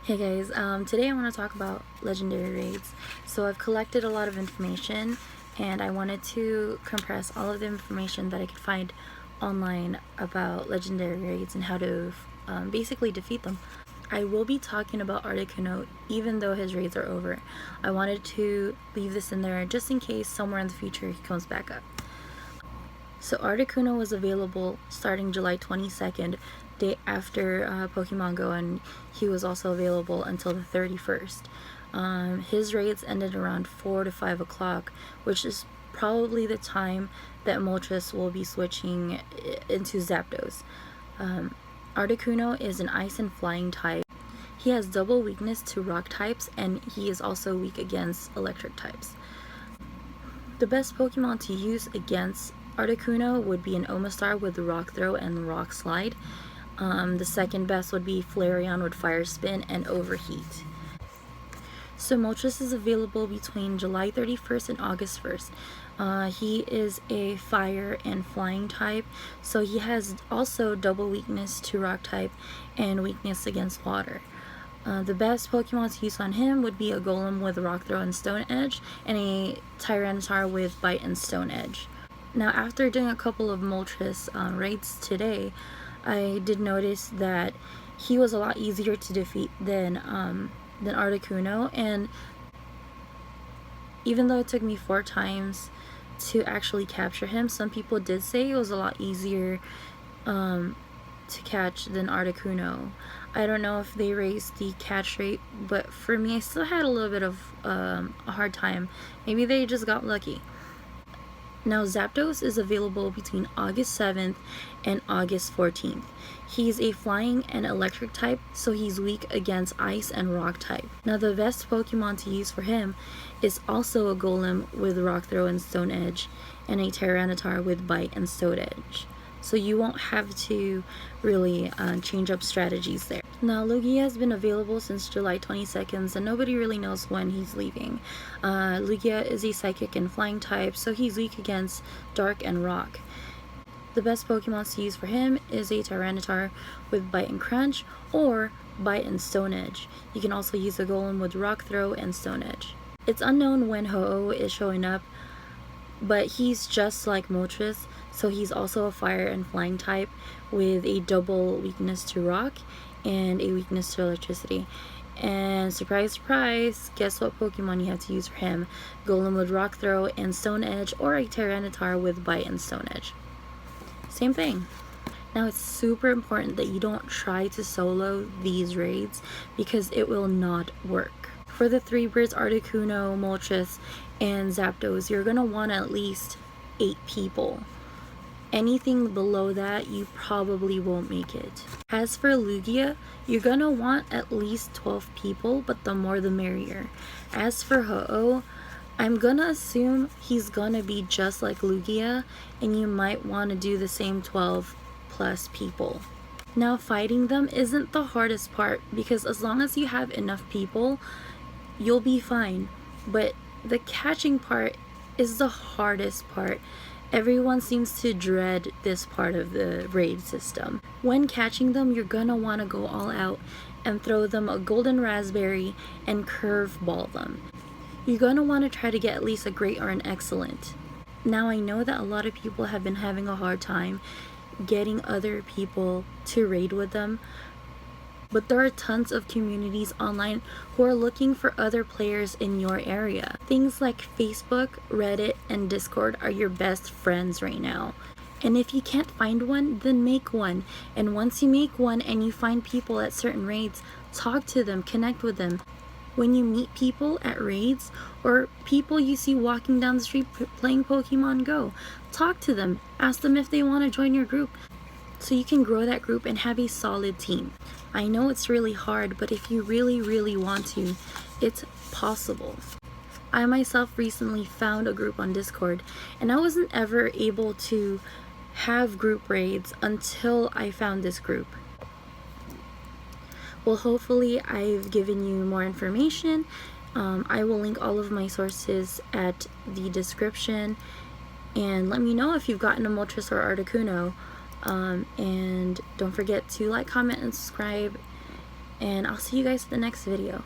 Hey guys, today I want to talk about legendary raids. So I've collected a lot of information and I wanted to compress all of the information that I could find online about legendary raids and how to basically defeat them. I will be talking about Articuno even though his raids are over. I wanted to leave this in there just in case somewhere in the future he comes back up. So Articuno was available starting July 22nd, day after Pokemon Go, and he was also available until the 31st. His raids ended around 4 to 5 o'clock, which is probably the time that Moltres will be switching into Zapdos. Articuno is an ice and flying type. He has double weakness to rock types, and he is also weak against electric types. The best Pokemon to use against Articuno would be an Omastar with Rock Throw and Rock Slide. The second best would be Flareon with Fire Spin and Overheat. So Moltres is available between July 31st and August 1st. He is a fire and flying type, so he has also double weakness to rock type and weakness against water. The best Pokemon to use on him would be a Golem with Rock Throw and Stone Edge, and a Tyranitar with Bite and Stone Edge. Now, after doing a couple of Moltres raids today, I did notice that he was a lot easier to defeat than Articuno, and even though it took me 4 times to actually capture him, some people did say it was a lot easier to catch than Articuno. I don't know if they raised the catch rate, but for me, I still had a little bit of a hard time. Maybe they just got lucky. Now, Zapdos is available between August 7th and August 14th. He's a flying and electric type, so he's weak against ice and rock type. Now, the best Pokemon to use for him is also a Golem with Rock Throw and Stone Edge, and a Tyranitar with Bite and Stone Edge. So you won't have to really change up strategies there. Now, Lugia has been available since July 22nd, and nobody really knows when he's leaving. Lugia is a psychic and flying type, so he's weak against dark and rock. The best Pokemon to use for him is a Tyranitar with Bite and Crunch, or Bite and Stone Edge. You can also use a Golem with Rock Throw and Stone Edge. It's unknown when Ho-Oh is showing up, but he's just like Moltres, so he's also a fire and flying type with a double weakness to rock and a weakness to electricity. And surprise, surprise, guess what Pokemon you have to use for him? Golem with Rock Throw and Stone Edge, or a Tyranitar with Bite and Stone Edge. Same thing. Now, it's super important that you don't try to solo these raids because it will not work. For the 3 birds, Articuno, Moltres, and Zapdos, you're going to want at least 8 people. Anything below that, you probably won't make it. As for Lugia, you're going to want at least 12 people, but the more the merrier. As for Ho-Oh, I'm going to assume he's going to be just like Lugia, and you might want to do the same 12 plus people. Now, fighting them isn't the hardest part, because as long as you have enough people, you'll be fine. But the catching part is the hardest part. Everyone seems to dread this part of the raid system. When catching them, you're gonna want to go all out and throw them a golden raspberry and curveball them. You're gonna want to try to get at least a great or an excellent. Now, I know that a lot of people have been having a hard time getting other people to raid with them, but there are tons of communities online who are looking for other players in your area. Things like Facebook, Reddit, and Discord are your best friends right now. And if you can't find one, then make one. And once you make one and you find people at certain raids, talk to them, connect with them. When you meet people at raids, or people you see walking down the street playing Pokemon Go, talk to them, ask them if they want to join your group, so you can grow that group and have a solid team. I know it's really hard, but if you really, really want to, it's possible. I myself recently found a group on Discord, and I wasn't ever able to have group raids until I found this group. Well, hopefully I've given you more information. I will link all of my sources at the description, and let me know if you've gotten a Moltres or Articuno. And don't forget to like, comment, and subscribe, And I'll see you guys in the next video.